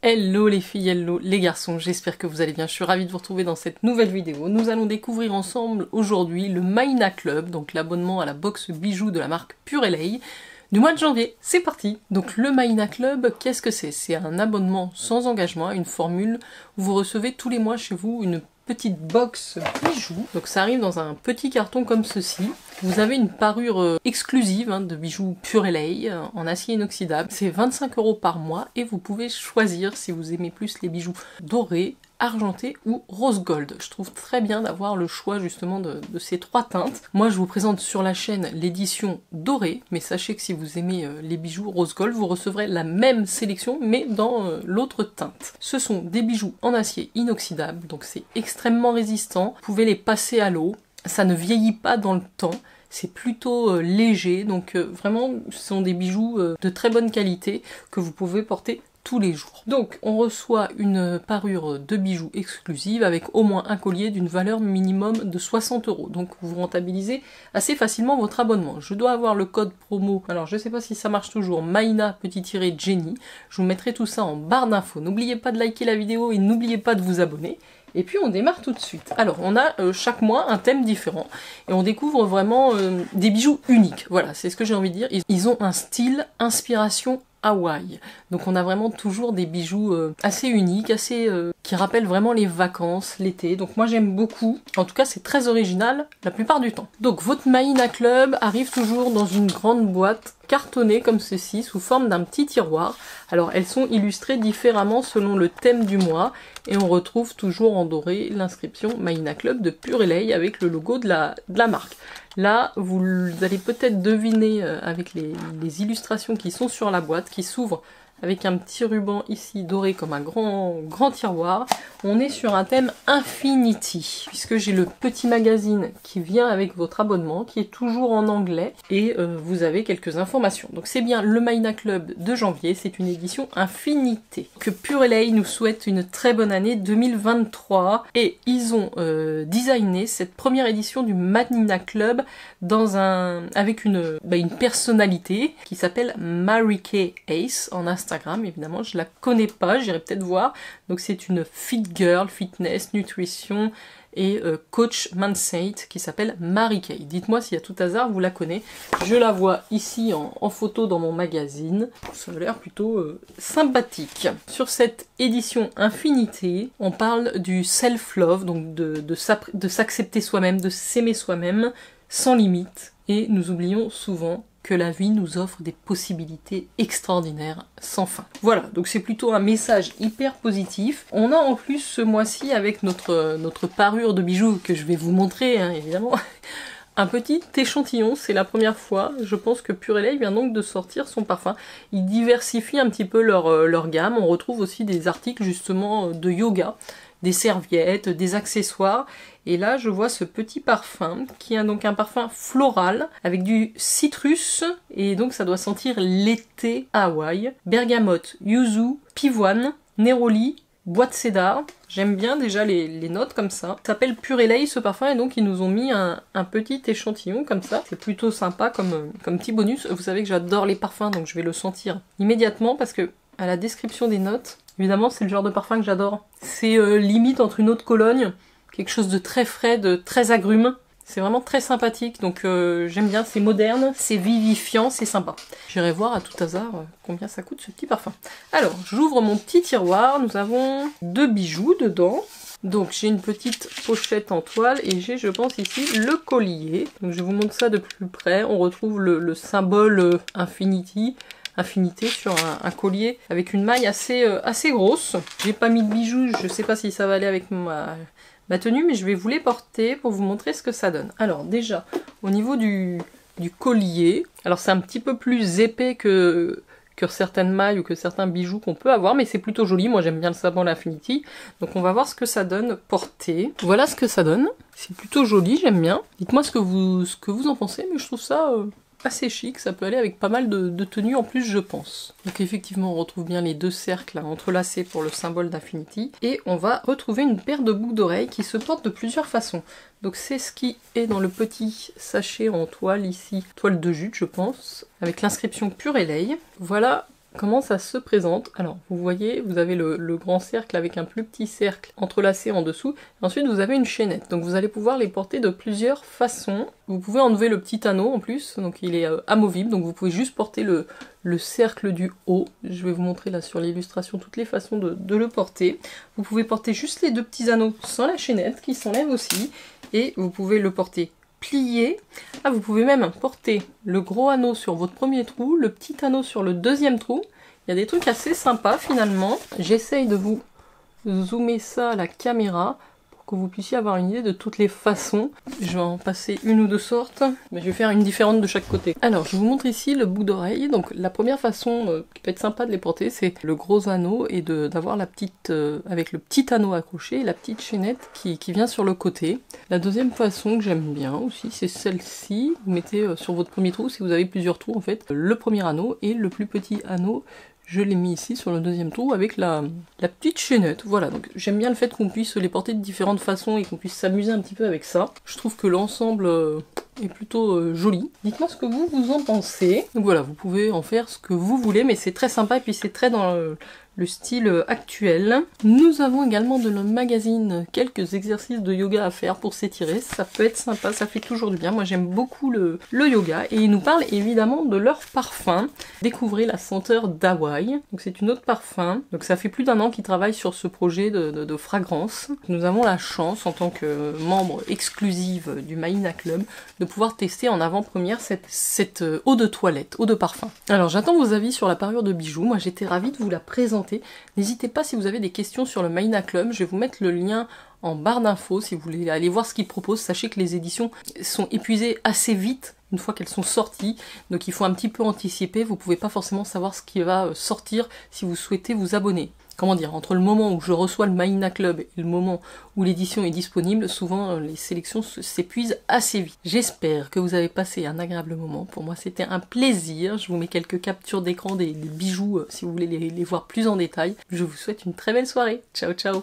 Hello les filles, hello les garçons, j'espère que vous allez bien, je suis ravie de vous retrouver dans cette nouvelle vidéo. Nous allons découvrir ensemble aujourd'hui le Maïna Club, donc l'abonnement à la box bijoux de la marque Purelei, du mois de janvier. C'est parti! Donc le Maïna Club, qu'est-ce que c'est? C'est un abonnement sans engagement, une formule où vous recevez tous les mois chez vous une petite box bijoux. Donc ça arrive dans un petit carton comme ceci. Vous avez une parure exclusive de bijoux Purelei en acier inoxydable. C'est 25 € par mois et vous pouvez choisir si vous aimez plus les bijoux dorés, argenté ou rose gold. Je trouve très bien d'avoir le choix justement de ces trois teintes. Moi je vous présente sur la chaîne l'édition dorée, mais sachez que si vous aimez les bijoux rose gold, vous recevrez la même sélection mais dans l'autre teinte. Ce sont des bijoux en acier inoxydable, donc c'est extrêmement résistant. Vous pouvez les passer à l'eau, ça ne vieillit pas dans le temps. C'est plutôt léger, donc vraiment ce sont des bijoux de très bonne qualité que vous pouvez porter tous les jours. Donc on reçoit une parure de bijoux exclusive avec au moins un collier d'une valeur minimum de 60 €. Donc vous rentabilisez assez facilement votre abonnement. Je dois avoir le code promo, alors je sais pas si ça marche toujours, Maïna-Jenny. Je vous mettrai tout ça en barre d'infos. N'oubliez pas de liker la vidéo et n'oubliez pas de vous abonner. Et puis on démarre tout de suite. Alors on a chaque mois un thème différent et on découvre vraiment des bijoux uniques. Voilà, c'est ce que j'ai envie de dire. Ils ont un style inspiration Hawaï. Donc on a vraiment toujours des bijoux assez uniques, qui rappellent vraiment les vacances, l'été. Donc moi j'aime beaucoup. En tout cas c'est très original la plupart du temps. Donc votre Maïna Club arrive toujours dans une grande boîte cartonnée comme ceci, sous forme d'un petit tiroir. Alors elles sont illustrées différemment selon le thème du mois et on retrouve toujours en doré l'inscription Maïna Club de Purelei avec le logo de la marque. Là, vous allez peut-être deviner avec les illustrations qui sont sur la boîte, qui s'ouvrent avec un petit ruban ici doré comme un grand tiroir. On est sur un thème Infinity, puisque j'ai le petit magazine qui vient avec votre abonnement, qui est toujours en anglais, et vous avez quelques informations. Donc c'est bien le Maïna Club de janvier, c'est une édition Infinité. Que Purelei nous souhaite une très bonne année 2023, et ils ont designé cette première édition du Maïna Club avec une personnalité qui s'appelle Mary Kay Ace en Instagram. Évidemment je la connais pas, j'irai peut-être voir. Donc c'est une fit girl, fitness, nutrition et coach mindset qui s'appelle Mary Kay. Dites-moi si à tout hasard vous la connaissez. Je la vois ici en photo dans mon magazine. Ça a l'air plutôt sympathique. Sur cette édition Infinité, on parle du self-love, donc de s'accepter soi-même, de s'aimer soi-même sans limite. Et nous oublions souvent que la vie nous offre des possibilités extraordinaires sans fin. Voilà, donc c'est plutôt un message hyper positif. On a en plus ce mois-ci avec notre parure de bijoux que je vais vous montrer, évidemment, un petit échantillon. C'est la première fois, je pense que Purelei vient donc de sortir son parfum. Ils diversifient un petit peu leur gamme. On retrouve aussi des articles justement de yoga, des serviettes, des accessoires. Et là, je vois ce petit parfum, qui est donc un parfum floral, avec du citrus, et donc ça doit sentir l'été à Hawaï. Bergamote, yuzu, pivoine, néroli, bois de cédar. J'aime bien déjà les notes comme ça. Ça s'appelle Purelei ce parfum, et donc ils nous ont mis un petit échantillon comme ça. C'est plutôt sympa comme petit bonus. Vous savez que j'adore les parfums, donc je vais le sentir immédiatement, parce que à la description des notes, évidemment c'est le genre de parfum que j'adore. C'est limite entre une eau de Cologne, quelque chose de très frais, de très agrume. C'est vraiment très sympathique, donc j'aime bien, c'est moderne, c'est vivifiant, c'est sympa. J'irai voir à tout hasard combien ça coûte ce petit parfum. Alors, j'ouvre mon petit tiroir, nous avons 2 bijoux dedans. Donc j'ai une petite pochette en toile et j'ai, je pense ici, le collier. Donc je vous montre ça de plus près. On retrouve le symbole Infinité sur un collier avec une maille assez grosse. J'ai pas mis de bijoux, je sais pas si ça va aller avec ma tenue, mais je vais vous les porter pour vous montrer ce que ça donne. Alors déjà, au niveau du collier, alors c'est un petit peu plus épais que certaines mailles ou que certains bijoux qu'on peut avoir, mais c'est plutôt joli. Moi j'aime bien le sabon l'Infinity, donc on va voir ce que ça donne porté. Voilà ce que ça donne, c'est plutôt joli, j'aime bien. Dites-moi ce que vous en pensez, mais je trouve ça assez chic, ça peut aller avec pas mal de tenues en plus je pense. Donc effectivement on retrouve bien les 2 cercles entrelacés pour le symbole d'Infinity, et on va retrouver une paire de boucles d'oreilles qui se portent de plusieurs façons. Donc c'est ce qui est dans le petit sachet en toile ici, toile de jute je pense, avec l'inscription Purelei. Voilà comment ça se présente. Alors, vous voyez, vous avez le grand cercle avec un plus petit cercle entrelacé en dessous. Ensuite, vous avez une chaînette. Donc, vous allez pouvoir les porter de plusieurs façons. Vous pouvez enlever le petit anneau en plus, donc il est amovible. Donc, vous pouvez juste porter le cercle du haut. Je vais vous montrer là sur l'illustration toutes les façons de le porter. Vous pouvez porter juste les deux petits anneaux sans la chaînette qui s'enlève aussi. Et vous pouvez le porter plié. Ah, vous pouvez même porter le gros anneau sur votre premier trou, le petit anneau sur le deuxième trou. Il y a des trucs assez sympas finalement. J'essaye de vous zoomer ça à la caméra pour que vous puissiez avoir une idée de toutes les façons. Je vais en passer une ou deux sortes, mais je vais faire une différente de chaque côté. Alors, je vous montre ici le bout d'oreille. Donc, la première façon qui peut être sympa de les porter, c'est le gros anneau et d'avoir la petite, avec le petit anneau accroché et la petite chaînette qui vient sur le côté. La deuxième façon que j'aime bien aussi, c'est celle-ci. Vous mettez sur votre premier trou, si vous avez plusieurs trous en fait, le premier anneau et le plus petit anneau. Je l'ai mis ici sur le deuxième trou avec la petite chaînette. Voilà, donc j'aime bien le fait qu'on puisse les porter de différentes façons et qu'on puisse s'amuser un petit peu avec ça. Je trouve que l'ensemble est plutôt joli. Dites-moi ce que vous en pensez. Donc voilà, vous pouvez en faire ce que vous voulez, mais c'est très sympa et puis c'est très dans le style actuel. Nous avons également de le magazine quelques exercices de yoga à faire pour s'étirer. Ça peut être sympa, ça fait toujours du bien. Moi j'aime beaucoup le yoga et ils nous parlent évidemment de leur parfum. Découvrez la senteur d'Hawaï. Donc c'est une autre parfum. Donc ça fait plus d'1 an qu'ils travaillent sur ce projet de fragrance. Nous avons la chance en tant que membre exclusive du Mahina Club de pouvoir tester en avant-première cette eau de toilette, eau de parfum. Alors j'attends vos avis sur la parure de bijoux. Moi j'étais ravie de vous la présenter. N'hésitez pas si vous avez des questions sur le Mahina Club, je vais vous mettre le lien en barre d'infos si vous voulez aller voir ce qu'ils proposent. Sachez que les éditions sont épuisées assez vite une fois qu'elles sont sorties, donc il faut un petit peu anticiper, vous pouvez pas forcément savoir ce qui va sortir si vous souhaitez vous abonner. Comment dire, entre le moment où je reçois le Mahina Club et le moment où l'édition est disponible, souvent les sélections s'épuisent assez vite. J'espère que vous avez passé un agréable moment. Pour moi, c'était un plaisir. Je vous mets quelques captures d'écran des bijoux si vous voulez les voir plus en détail. Je vous souhaite une très belle soirée. Ciao, ciao!